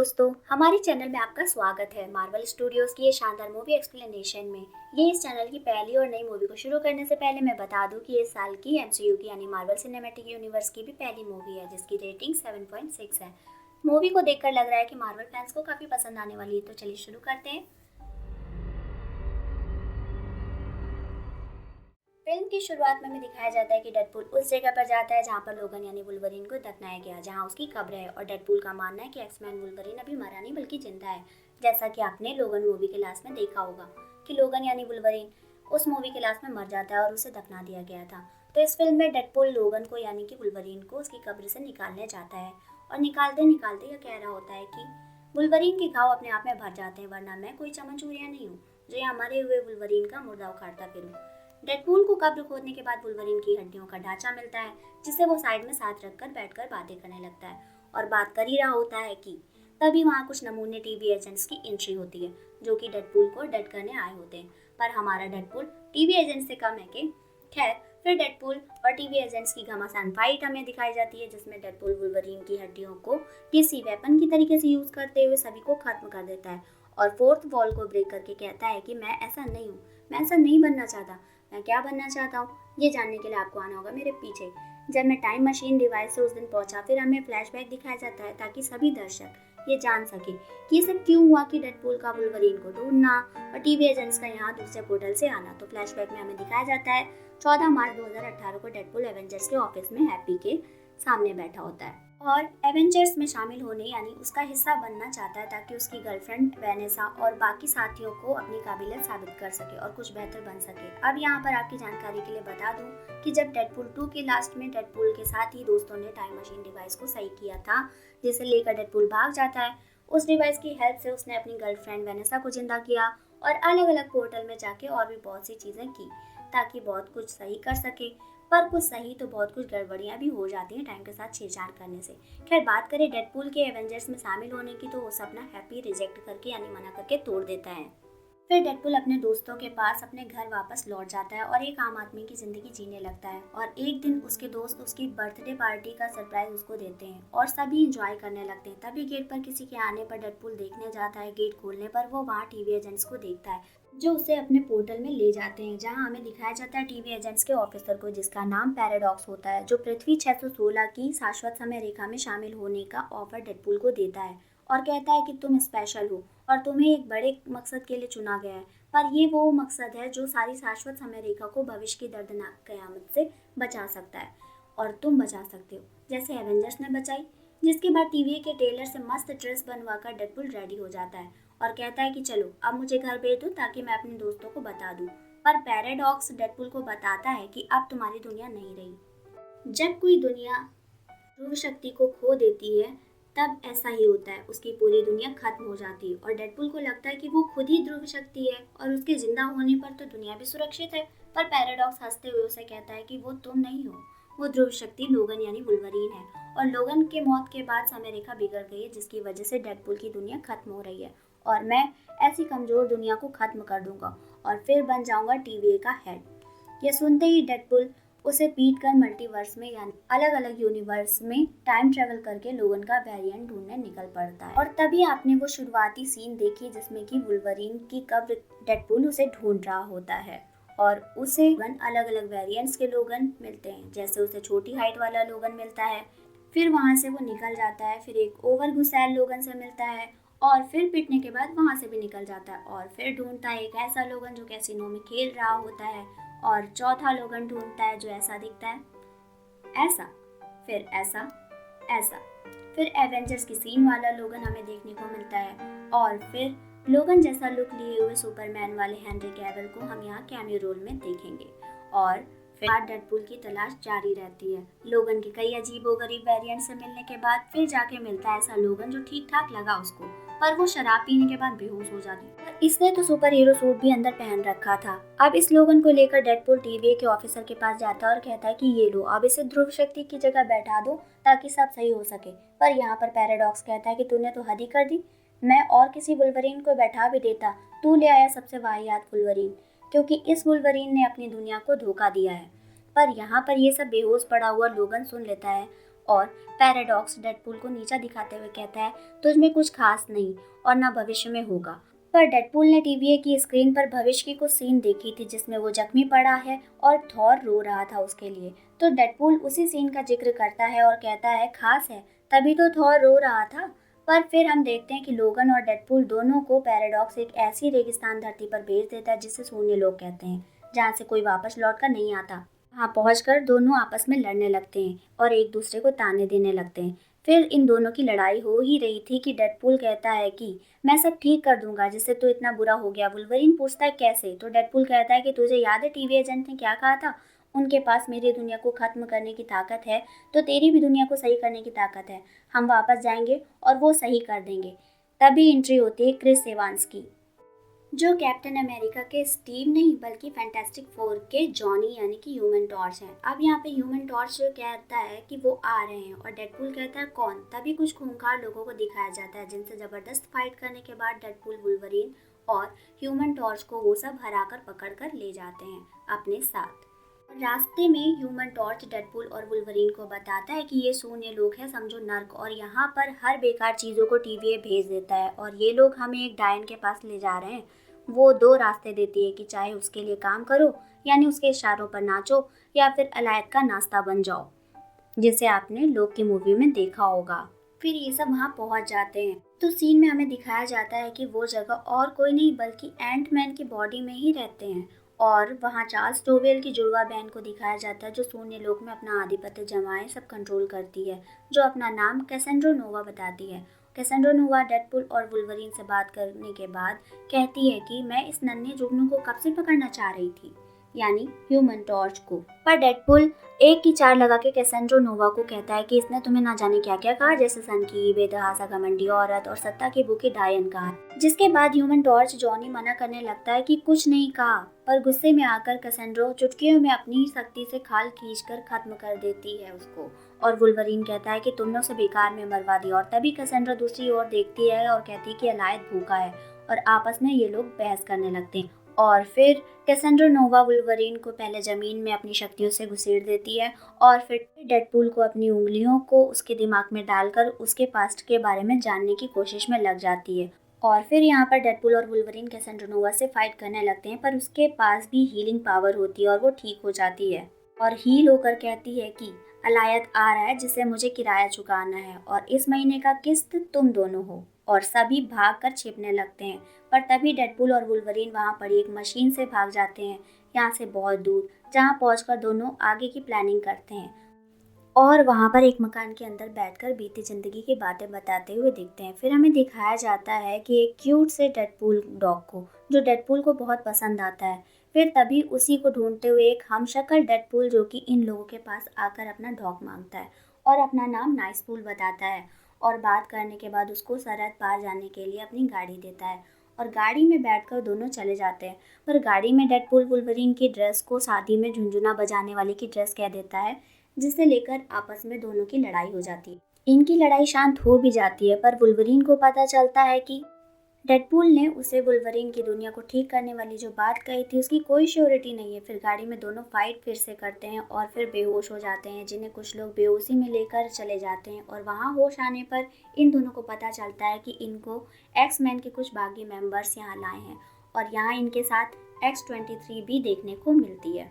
दोस्तों, हमारे चैनल में आपका स्वागत है। मार्वल स्टूडियोज की ये शानदार मूवी एक्सप्लेनेशन में ये इस चैनल की पहली और नई मूवी को शुरू करने से पहले मैं बता दूं कि इस साल की एमसीयू की यानी मार्वल सिनेमैटिक यूनिवर्स की भी पहली मूवी है जिसकी रेटिंग 7.6 है। मूवी को देखकर लग रहा है कि मार्वल फैंस को काफी पसंद आने वाली है, तो चलिए शुरू करते हैं। फिल्म की शुरुआत में हमें दिखाया जाता है कि डेडपूल उस जगह पर जाता है जहाँ पर लोगन यानी वुल्वरीन को दफनाया गया, जहाँ उसकी कब्र है। और डेडपूल का मानना है कि एक्समैन वुल्वरीन अभी मरा नहीं बल्कि जिंदा है। जैसा कि आपने लोगन मूवी के लास्ट में देखा होगा कि लोगन यानी वुल्वरीन उस मूवी के लास्ट में मर जाता है और उसे दफना दिया गया था। तो इस फिल्म में डेडपूल लोगन को यानी कि वुल्वरीन को उसकी कब्र से निकालने जाता है और निकालते निकालते यह कह रहा होता है कि वुल्वरीन के घाव अपने आप में भर जाते हैं, वरना मैं कोई चमनचूरिया नहीं हूँ जो यहाँ मरे हुए वुल्वरीन का मुर्दा उखाड़ता फिरूं। डेडपूल को कब्र खोदने के बाद वुल्वरीन की हड्डियों का ढांचा मिलता है, जिसे वो साइड में साथ रखकर बैठकर बातें करने लगता है और बात कर ही रहा होता है कि तभी वहाँ कुछ नमूने टीवी एजेंट्स की एंट्री होती है जो कि डेडपूल को डेड करने आए होते हैं। पर हमारा डेडपूल टीवी एजेंट से कम है कि खैर। फिर डेडपूल और टीवी एजेंट्स की घमासान फाइट हमें दिखाई जाती है, जिसमें डेडपूल वुल्वरीन की हड्डियों को किसी वेपन की तरीके से यूज करते हुए सभी को खत्म कर देता है और फोर्थ वॉल को ब्रेक करके कहता है कि मैं ऐसा नहीं हूँ, मैं ऐसा नहीं बनना चाहता। मैं क्या बनना चाहता हूँ ये जानने के लिए आपको आना होगा मेरे पीछे। जब मैं टाइम मशीन डिवाइस से उस दिन पहुंचा, फिर हमें फ्लैशबैक दिखाया जाता है ताकि सभी दर्शक ये जान सके कि ये सब क्यों हुआ, कि डेडपूल का वुल्वरीन को ढूंढना और टीवी एजेंट्स का यहाँ दूसरे पोर्टल से आना। तो फ्लैशबैक में हमें दिखाया जाता है 14 मार्च 2018 को डेडपूल एवेंजर्स के ऑफिस में हैप्पी के सामने बैठा होता है और एवेंजर्स में शामिल होने यानी उसका हिस्सा बनना चाहता है ताकि उसकी गर्लफ्रेंड वेनेसा और बाकी साथियों को अपनी काबिलियत साबित कर सके और कुछ बेहतर बन सके। अब यहाँ पर आपकी जानकारी के लिए बता दूं कि जब डेडपूल 2 के लास्ट में डेडपूल के साथ ही दोस्तों ने टाइम मशीन डिवाइस को सही किया था, जिसे लेकर डेडपूल भाग जाता है, उस डिवाइस की हेल्प से उसने अपनी गर्लफ्रेंड वेनेसा को जिंदा किया और अलग अलग पोर्टल में जाके और भी बहुत सी चीजें की ताकि बहुत कुछ सही कर सके। पर कुछ सही तो बहुत कुछ गड़बड़ियां भी हो जाती हैं टाइम के साथ छेड़छाड़ करने से। खैर, बात करें डेडपूल के एवेंजर्स में शामिल होने की, तो वो सपना हैप्पी रिजेक्ट करके यानी मना करके तोड़ देता है। फिर डेडपूल अपने दोस्तों के पास अपने घर वापस लौट जाता है और एक आम आदमी की जिंदगी जीने लगता है। और एक दिन उसके दोस्त उसकी बर्थडे पार्टी का सरप्राइज उसको देते हैं और सभी इंजॉय करने लगते हैं। तभी गेट पर किसी के आने पर डेडपूल देखने जाता है। गेट खोलने पर वो वहाँ टीवी एजेंट्स को देखता है जो उसे अपने पोर्टल में ले जाते हैं, जहां हमें दिखाया जाता है टीवी एजेंट्स के ऑफिसर को, जिसका नाम पैराडॉक्स होता है, जो पृथ्वी 616 की शाश्वत समय रेखा में शामिल होने का ऑफर डेडपूल को देता है और कहता है कि तुम स्पेशल हो और तुम्हें एक बड़े मकसद के लिए चुना गया है। पर ये वो मकसद है जो सारी शाश्वत समय रेखा को भविष्य की दर्दनाक कयामत से बचा सकता है और तुम बचा सकते हो, जैसे एवेंजर्स ने बचाई। जिसके बाद टीवी के टेलर से मस्त ड्रेस बनवाकर डेडपूल रेडी हो जाता है और कहता है कि चलो अब मुझे घर भेज दो ताकि मैं अपने दोस्तों को बता दूं। पर पैराडॉक्स डेडपूल को बताता है कि अब तुम्हारी दुनिया नहीं रही। जब कोई दुनिया ध्रुव शक्ति को खो देती है तब ऐसा ही होता है, उसकी पूरी दुनिया खत्म हो जाती है और डेडपूल को लगता है कि वो खुद ही ध्रुव शक्ति है और उसके जिंदा होने पर तो दुनिया भी सुरक्षित है। पर पैराडॉक्स हंसते हुए उसे कहता है कि वो तुम नहीं हो, वो ध्रुव शक्ति लोगन यानी वुल्वरीन है और लोगन के मौत के बाद समय रेखा बिगड़ गई है, जिसकी वजह से डेडपूल की दुनिया खत्म हो रही है और मैं ऐसी कमजोर दुनिया को खत्म कर दूंगा और फिर बन जाऊंगा टीवीए का हेड। यह सुनते ही डेडपूल उसे पीट कर मल्टीवर्स में यानी अलग अलग यूनिवर्स में टाइम ट्रेवल करके लोगन का वेरिएंट ढूंढने निकल पड़ता है। और तभी आपने वो शुरुआती सीन देखी जिसमें कि वुल्वरीन की कब्र डेडपूल उसे ढूंढ रहा होता है और उसे अलग अलग वेरिएंट्स के लोगन मिलते हैं। जैसे उसे छोटी हाइट वाला लोगन मिलता है, फिर वहां से वो निकल जाता है, फिर एक ओवर गुसैल लोगन से मिलता है और फिर पिटने के बाद वहां से भी निकल जाता है और फिर ढूंढता है एक ऐसा लोगन जो कैसीनो में खेल रहा होता है और चौथा लोगन ढूंढता है जो ऐसा दिखता है, ऐसा, फिर ऐसा, ऐसा। फिर एवेंजर्स की सीन वाला लोगन हमें देखने को मिलता है और फिर लोगन जैसा लुक लिए हुए सुपरमैन वाले हेनरी कैविल को हम यहाँ कैमियो रोल में देखेंगे। और फिर डेडपूल की तलाश जारी रहती है। लोगन के कई अजीबोगरीब वेरिएंट से मिलने के बाद फिर जाके मिलता है ऐसा लोगन जो ठीक ठाक लगा उसको, पर वो शराब पीने के बाद बेहोश हो जाती है। इसने तो सुपर हीरो सूट भी अंदर पहन रखा था। अब इस लोगन को लेकर डेडपूल टीवी के ऑफिसर के पास जाता है और कहता है कि ये लो, अब इसे ध्रुव शक्ति की जगह बैठा दो ताकि सब सही हो सके। पर यहाँ पर पैराडॉक्स कहता है कि तूने तो हद ही कर दी, मैं और किसी वुल्वरीन को बैठा भी देता, तू ले आया सबसे वाहियात वुल्वरीन, क्योंकि इस वुल्वरीन ने अपनी दुनिया को धोखा दिया है। पर यहाँ पर ये सब बेहोश पड़ा हुआ लोगन सुन लेता है और पैराडॉक्स डेडपूल को नीचा दिखाते हुए कहता है, तुझ में कुछ खास नहीं और ना भविष्य में होगा। पर डेडपूल ने टीवी की स्क्रीन पर भविष्य की कुछ सीन देखी थी जिसमें वो जख्मी पड़ा है और थॉर रो रहा था उसके लिए। तो डेडपूल उसी सीन का जिक्र करता है और कहता है, खास है, तभी तो थॉर रो रहा था। पर फिर हम देखते हैं कि लोगन और डेडपूल दोनों को पैराडॉक्स एक ऐसी रेगिस्तान धरती पर भेज देता है जिसे शून्य लोक कहते हैं, जहाँ से कोई वापस लौट कर नहीं आता। वहाँ पहुंचकर दोनों आपस में लड़ने लगते हैं और एक दूसरे को ताने देने लगते हैं। फिर इन दोनों की लड़ाई हो ही रही थी कि डेडपूल कहता है कि मैं सब ठीक कर दूंगा जिससे तू इतना बुरा हो गया। वुल्वरीन पूछता है कैसे, तो डेडपूल कहता है कि तुझे याद है टीवी एजेंट ने क्या कहा था, उनके पास मेरी दुनिया को खत्म करने की ताकत है, तो तेरी भी दुनिया को सही करने की ताकत है। हम वापस जाएंगे और वो सही कर देंगे। तभी एंट्री होती है क्रिस एवांस की, जो कैप्टन अमेरिका के स्टीव नहीं बल्कि फैंटास्टिक फोर के जॉनी यानी कि ह्यूमन टॉर्च हैं। अब यहाँ पे ह्यूमन टॉर्च कहता है कि वो आ रहे हैं और डेडपूल कहता है कौन। तभी कुछ खूंखार लोगों को दिखाया जाता है जिनसे जबरदस्त फाइट करने के बाद डेडपूल, वुल्वरीन और ह्यूमन टॉर्च को वो सब हराकर पकड़ कर ले जाते हैं अपने साथ। रास्ते में ह्यूमन टॉर्च डेडपूल और वुल्वरीन को बताता है कि ये शून्य लोग है, समझो नर्क, और यहाँ पर हर बेकार चीज़ों को टीवी भेज देता है और ये लोग हमें एक डायन के पास ले जा रहे हैं। वो दो रास्ते देती है कि चाहे उसके लिए काम करो यानी उसके इशारों पर नाचो, या फिर अलायद का नाश्ता बन जाओ, जिसे आपने लोग की मूवी में देखा होगा। फिर ये सब वहाँ पहुँच जाते हैं तो सीन में हमें दिखाया जाता है कि वो जगह और कोई नहीं बल्कि एंटमैन की बॉडी में ही रहते हैं। और वहाँ चार्ल्स टोवेल की जुड़वा बहन को दिखाया जाता है जो शून्य लोक में अपना आधिपत्य जमाए सब कंट्रोल करती है, जो अपना नाम कैसेंड्रो नोवा बताती है। कैसेंड्रो नोवा डेडपूल और वुल्वरीन से बात करने के बाद कहती है कि मैं इस नन्हे जुगनू को कब से पकड़ना चाह रही थी, यानी ह्यूमन टॉर्च को। पर डेडपूल एक की चार लगा के कैसेंड्रो नोवा को कहता है कि इसने तुम्हें ना जाने क्या क्या कहा, जैसे सन की बेतहासा घमंडी औरत और सत्ता की भूखी डायन कहा। जिसके बाद ह्यूमन टॉर्च जॉनी मना करने लगता है कि कुछ नहीं कहा, पर गुस्से में आकर कैसेंड्रो चुटकियों में अपनी शक्ति से खाल खींचकर खत्म कर देती है उसको। और वुल्वरीन कहता है कि तुमने उसे बेकार में मरवा दिया। और तभी कैसेंड्रो दूसरी ओर देखती है और कहती है कि अलायद भूखा है, और आपस में ये लोग बहस करने लगते हैं। और फिर कैसेंड्रो नोवा वुल्वरीन को पहले जमीन में अपनी शक्तियों से घुसेड़ देती है और फिर डेडपूल को अपनी उंगलियों को उसके दिमाग में डालकर उसके पास्ट के बारे में जानने की कोशिश में लग जाती है। और फिर यहाँ पर डेडपूल और वुल्वरीन कैसेंड्रो नोवा से फाइट करने लगते हैं, पर उसके पास भी हीलिंग पावर होती है और वो ठीक हो जाती है और हील होकर कहती है कि अलायद आ रहा है जिसे मुझे किराया चुकाना है और इस महीने का किस्त तुम दोनों हो। और सभी भाग कर छिपने लगते हैं, पर तभी डेडपूल और वुल्वरीन वहाँ पड़ी एक मशीन से भाग जाते हैं, यहाँ से बहुत दूर, जहाँ पहुँचकर दोनों आगे की प्लानिंग करते हैं और वहाँ पर एक मकान के अंदर बैठकर बीती जिंदगी की बातें बताते हुए दिखते हैं। फिर हमें दिखाया जाता है कि एक क्यूट से डेडपूल डॉग को, जो डेडपूल को बहुत पसंद आता है। फिर तभी उसी को ढूंढते हुए एक हमशक्ल डेडपूल, जो कि इन लोगों के पास आकर अपना डॉग मांगता है और अपना नाम नाइसपूल बताता है और बात करने के बाद उसको सरहद पार जाने के लिए अपनी गाड़ी देता है और गाड़ी में बैठकर दोनों चले जाते हैं। पर गाड़ी में डेडपूल वुल्वरीन की ड्रेस को शादी में झुंझुना बजाने वाले की ड्रेस कह देता है, जिसे लेकर आपस में दोनों की लड़ाई हो जाती है। इनकी लड़ाई शांत हो भी जाती है, पर वुल्वरीन को पता चलता है कि डेडपूल ने उसे वुल्वरीन की दुनिया को ठीक करने वाली जो बात कही थी उसकी कोई श्योरिटी नहीं है। फिर गाड़ी में दोनों फाइट फिर से करते हैं और फिर बेहोश हो जाते हैं, जिन्हें कुछ लोग बेहोशी में लेकर चले जाते हैं। और वहाँ होश आने पर इन दोनों को पता चलता है कि इनको एक्स-मैन के कुछ बागी मेंबर्स यहाँ लाए हैं और यहाँ इनके साथ X-23 भी देखने को मिलती है,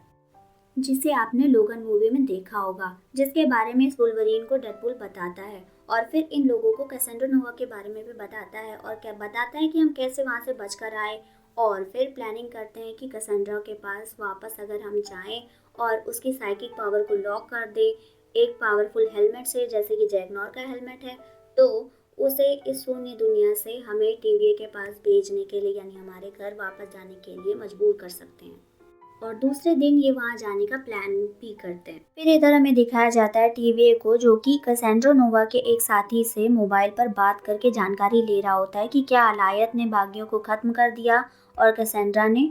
जिसे आपने लोगन मूवी में देखा होगा, जिसके बारे में इस वुल्वरीन को डेडपूल बताता है। और फिर इन लोगों को कैसेंड्रो नोवा के बारे में भी बताता है और क्या बताता है कि हम कैसे वहाँ से बचकर आए। और फिर प्लानिंग करते हैं कि कैसेंड्रा के पास वापस अगर हम जाएं और उसकी साइकिक पावर को लॉक कर दें एक पावरफुल हेलमेट से, जैसे कि जैक नॉर का हेलमेट है, तो उसे इस शून्य दुनिया से हमें टीवीए के पास भेजने के लिए यानी हमारे घर वापस जाने के लिए मजबूर कर सकते हैं। और दूसरे दिन ये वहाँ जाने का प्लान भी करते हैं। फिर इधर हमें दिखाया जाता है टीवीए को, जो कि कैसेंड्रो नोवा के एक साथी से मोबाइल पर बात करके जानकारी ले रहा होता है कि क्या अलायद ने बागियों को खत्म कर दिया और कैसेंड्रा ने।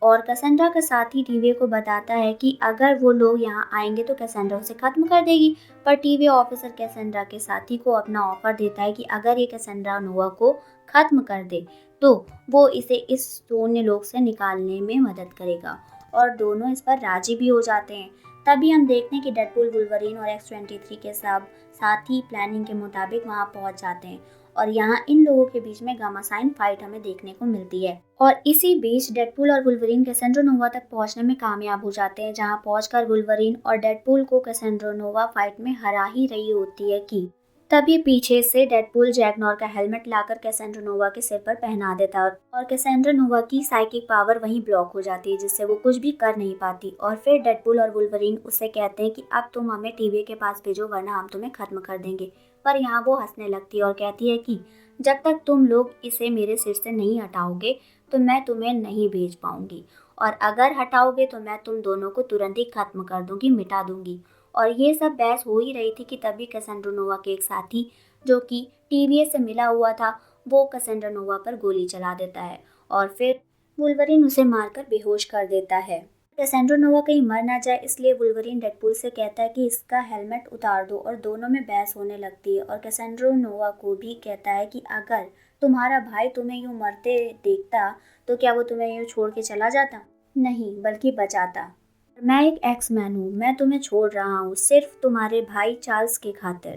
और कैसेंड्रा का साथी टीवीए को बताता है कि अगर वो लोग यहाँ आएंगे तो कैसेंड्रा उसे खत्म कर देगी। पर टीवीए ऑफिसर कैसेंड्रा के साथी को अपना ऑफर देता है कि अगर ये कैसेंड्रा नोवा को खत्म कर दे तो वो इसे इस शून्य लोक से निकालने में मदद करेगा और दोनों इस पर राजी भी हो जाते हैं। तभी हम देखते हैं कि डेडपूल, वुल्वरीन और X-23 के सब साथी प्लानिंग के मुताबिक वहां पहुंच जाते हैं और यहाँ इन लोगों के बीच में घमासान फाइट हमें देखने को मिलती है। और इसी बीच डेडपूल और वुल्वरीन कैसेंड्रो नोवा तक पहुंचने में कामयाब हो जाते हैं, जहां पहुंचकर वुल्वरीन और डेडपूल को कैसेंड्रो नोवा फाइट में हरा ही रही होती है कि तभी पीछे से डेडपूल जैक नॉर का हेलमेट लाकर कैसेंड्रो नोवा के सिर पर पहना देता है और कैसेंड्रो नोवा की साइकिक पावर वहीं ब्लॉक हो जाती है, जिससे वो कुछ भी कर नहीं पाती। और फिर डेडपूल और वुल्वरीन उससे कहते हैं कि अब तुम हमें टीवी के पास भेजो वरना हम तुम्हें खत्म कर देंगे। पर यहाँ वो हंसने लगती है और कहती है कि जब तक तुम लोग इसे मेरे सिर से नहीं हटाओगे तो मैं तुम्हें नहीं भेज पाऊंगी, और अगर हटाओगे तो मैं तुम दोनों को तुरंत ही खत्म कर दूंगी, मिटा दूंगी। और ये सब बहस हो ही रही थी कि तभी कैसेंड्रो नोवा के एक साथी जो कि टीवीएस से मिला हुआ था, वो कैसेंड्रो नोवा पर गोली चला देता है और फिर वुल्वरीन उसे मारकर बेहोश कर देता है। कैसेंड्रो नोवा कहीं मर ना जाए इसलिए वुल्वरीन डेडपूल से कहता है कि इसका हेलमेट उतार दो और दोनों में बहस होने लगती है। और कैसेंड्रो नोवा को भी कहता है कि अगर तुम्हारा भाई तुम्हें यूं मरते देखता तो क्या वो तुम्हें यूं छोड़ के चला जाता? नहीं, बल्कि बचाता। मैं एक एक्समैन हूँ, मैं तुम्हें छोड़ रहा हूँ सिर्फ तुम्हारे भाई चार्ल्स की खातिर।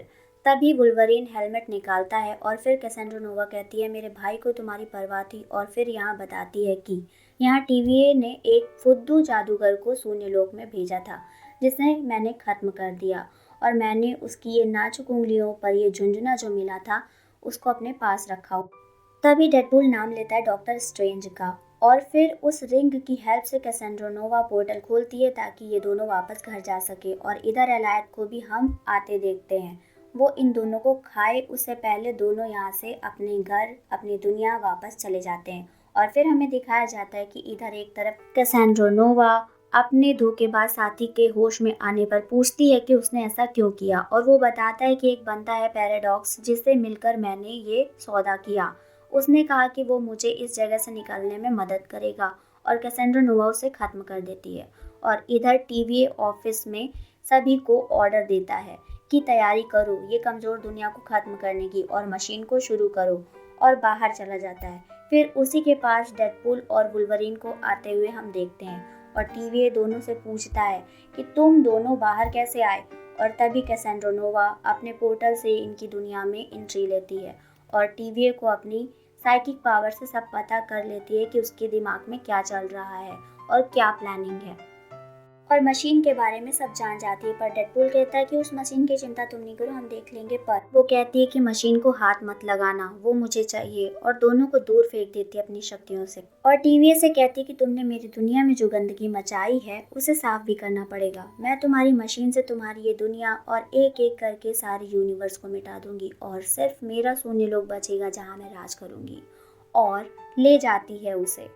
तभी वुल्वरीन हेलमेट निकालता है और फिर कैसेंड्रो नोवा कहती है मेरे भाई को तुम्हारी परवाह थी, और फिर यहाँ बताती है कि यहाँ टीवीए ने एक फुद्दू जादूगर को शून्य लोक में भेजा था जिसने मैंने खत्म कर दिया, और मैंने उसकी ये नाजुक उंगलियों पर ये झुंझुना जो मिला था उसको अपने पास रखा। तभी डेडपूल नाम लेता है डॉक्टर स्ट्रेंज का और फिर उस रिंग की हेल्प से कैसेंड्रो नोवा पोर्टल खोलती है ताकि ये दोनों वापस घर जा सके। और इधर एलायत को भी हम आते देखते हैं, वो इन दोनों को खाए उससे पहले दोनों यहाँ से अपने घर अपनी दुनिया वापस चले जाते हैं। और फिर हमें दिखाया जाता है कि इधर एक तरफ कैसेंड्रो नोवा अपने धोखेबाज साथी के होश में आने पर पूछती है कि उसने ऐसा क्यों किया, और वो बताता है कि एक बंदा है पैराडॉक्स जिससे मिलकर मैंने ये सौदा किया। उसने कहा कि वो मुझे इस जगह से निकलने में मदद करेगा, और कैसेंड्रो नोवा उसे खत्म कर देती है। और इधर टीवीए ऑफिस में सभी को ऑर्डर देता है कि तैयारी करो ये कमज़ोर दुनिया को ख़त्म करने की और मशीन को शुरू करो, और बाहर चला जाता है। फिर उसी के पास डेडपूल और वुल्वरीन को आते हुए हम देखते हैं और टीवीए दोनों से पूछता है कि तुम दोनों बाहर कैसे आए। और तभी कैसेंड्रो नोवा अपने पोर्टल से इनकी दुनिया में एंट्री लेती है और टीवीए को अपनी साइकिक पावर से सब पता कर लेती है कि उसके दिमाग में क्या चल रहा है और क्या प्लानिंग है, और मशीन के बारे में सब जान जाती है। पर डेडपूल कहता है कि उस मशीन की चिंता तुम नहीं करो, हम देख लेंगे। पर वो कहती है कि मशीन को हाथ मत लगाना, वो मुझे चाहिए, और दोनों को दूर फेंक देती है अपनी शक्तियों से। और टीवीए से कहती है कि तुमने मेरी दुनिया में जो गंदगी मचाई है उसे साफ भी करना पड़ेगा। मैं तुम्हारी मशीन से तुम्हारी ये दुनिया और एक एक करके सारे यूनिवर्स को मिटा दूंगी और सिर्फ मेरा शून्य लोक बचेगा जहाँ मैं राज करूंगी। और ले जाती है उसे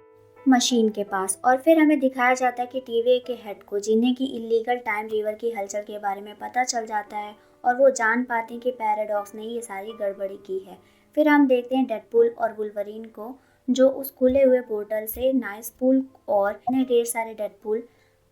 मशीन के पास। और फिर हमें दिखाया जाता है कि टीवीए के हेड को जिन्हें की इलीगल टाइम रिवर की हलचल के बारे में पता चल जाता है और वो जान पाते हैं कि पैराडॉक्स ने ये सारी गड़बड़ी की है। फिर हम देखते हैं डेडपूल और वुल्वरीन को जो उस खुले हुए पोर्टल से नाइसपूल और इन्हें ढेर सारे डेडपूल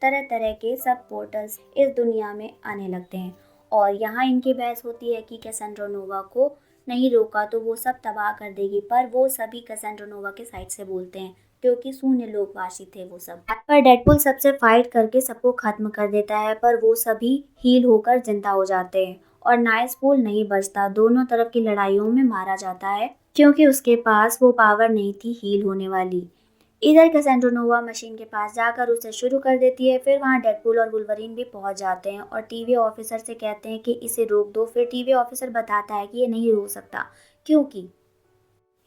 तरह तरह के सब पोर्टल्स इस दुनिया में आने लगते हैं। और यहाँ इनकी बहस होती है कि कैसेंड्रो नोवा को नहीं रोका तो वो सब तबाह कर देगी, पर वो सभी कैसेंड्रो नोवा के साइड से बोलते हैं क्योंकि शून्य लोकवासी थे वो सब। पर डेडपूल सबसे फाइट करके सबको खत्म कर देता है, पर वो सभी हील होकर जिंदा हो जाते हैं और नाइसपूल नहीं बचता, दोनों तरफ की लड़ाइयों में मारा जाता है क्योंकि उसके पास वो पावर नहीं थी हील होने वाली। इधर कैसेंड्रो नोवा मशीन के पास जाकर उसे शुरू कर देती है। फिर वहाँ डेडपूल और वुल्वरीन भी पहुंच जाते हैं और टीवी ऑफिसर से कहते हैं कि इसे रोक दो। फिर टीवी ऑफिसर बताता है कि ये नहीं रोक सकता क्योंकि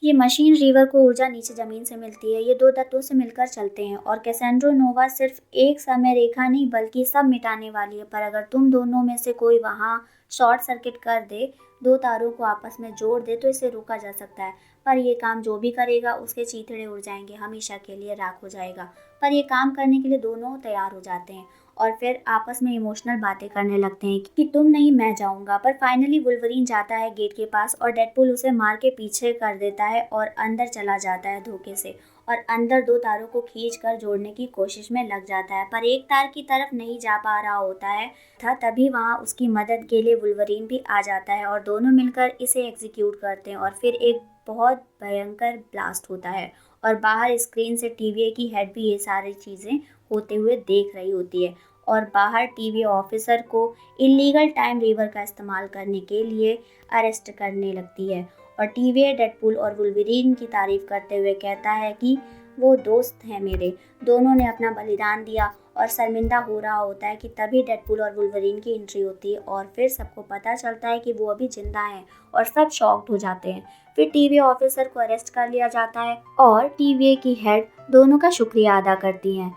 ये मशीन रिवर को ऊर्जा नीचे जमीन से मिलती है, ये दो तत्वों से मिलकर चलते हैं और कैसेंड्रो नोवा सिर्फ एक समय रेखा नहीं बल्कि सब मिटाने वाली है। पर अगर तुम दोनों में से कोई वहाँ शॉर्ट सर्किट कर दे, दो तारों को आपस में जोड़ दे, तो इसे रोका जा सकता है। पर ये काम जो भी करेगा उसके चीथड़े उड़ जाएंगे, हमेशा के लिए राख हो जाएगा। पर ये काम करने के लिए दोनों तैयार हो जाते हैं और फिर आपस में इमोशनल बातें करने लगते हैं कि तुम नहीं मैं जाऊंगा। पर फाइनली वुल्वरीन जाता है गेट के पास और डेडपूल उसे मार के पीछे कर देता है और अंदर चला जाता है धोखे से, और अंदर दो तारों को खींच कर जोड़ने की कोशिश में लग जाता है, पर एक तार की तरफ नहीं जा पा रहा होता है था। तभी वहाँ उसकी मदद के लिए वुल्वरीन भी आ जाता है और दोनों मिलकर इसे एग्जीक्यूट करते हैं। और फिर एक बहुत भयंकर ब्लास्ट होता है और बाहर स्क्रीन से टीवीए की हेड भी ये सारी चीज़ें होते हुए देख रही होती है। और बाहर टीवी ऑफिसर को इलीगल टाइम रीवर का इस्तेमाल करने के लिए अरेस्ट करने लगती है। और टीवी डेडपूल और वुल्वरीन की तारीफ करते हुए कहता है कि वो दोस्त हैं मेरे, दोनों ने अपना बलिदान दिया। और शर्मिंदा हो रहा होता है कि तभी डेडपूल और वुल्वरीन की एंट्री होती है और फिर सबको पता चलता है कि वो अभी जिंदा हैं और सब शॉक्ड हो जाते हैं। फिर टीवी ऑफिसर को अरेस्ट कर लिया जाता है और टीवी की हेड दोनों का शुक्रिया अदा करती हैं,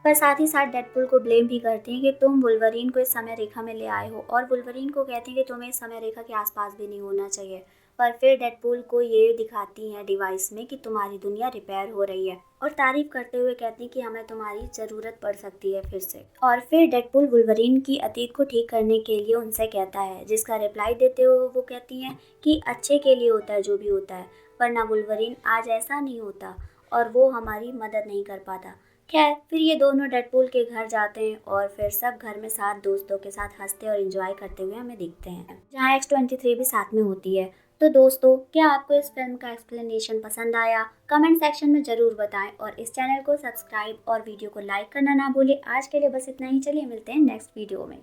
पर साथ ही साथ डेडपूल को ब्लेम भी करती हैं कि तुम वुल्वरीन को इस समय रेखा में ले आए हो, और वुल्वरीन को कहती हैं कि तुम्हें इस समय रेखा के आसपास भी नहीं होना चाहिए। पर फिर डेडपूल को ये दिखाती हैं डिवाइस में कि तुम्हारी दुनिया रिपेयर हो रही है, और तारीफ करते हुए कहती हैं कि हमें तुम्हारी ज़रूरत पड़ सकती है फिर से। और फिर डेडपूल वुल्वरीन की अतीत को ठीक करने के लिए उनसे कहता है, जिसका रिप्लाई देते हुए वो कहती हैं कि अच्छे के लिए होता है जो भी होता है, वरना वुल्वरीन आज ऐसा नहीं होता और वो हमारी मदद नहीं कर पाता। खैर, फिर ये दोनों डेडपूल के घर जाते हैं और फिर सब घर में साथ दोस्तों के साथ हंसते और एंजॉय करते हुए हमें दिखते हैं, जहाँ X-23 भी साथ में होती है। तो दोस्तों, क्या आपको इस फिल्म का एक्सप्लेनेशन पसंद आया? कमेंट सेक्शन में ज़रूर बताएं और इस चैनल को सब्सक्राइब और वीडियो को लाइक करना ना भूलें। आज के लिए बस इतना ही, चलिए मिलते हैं नेक्स्ट वीडियो में।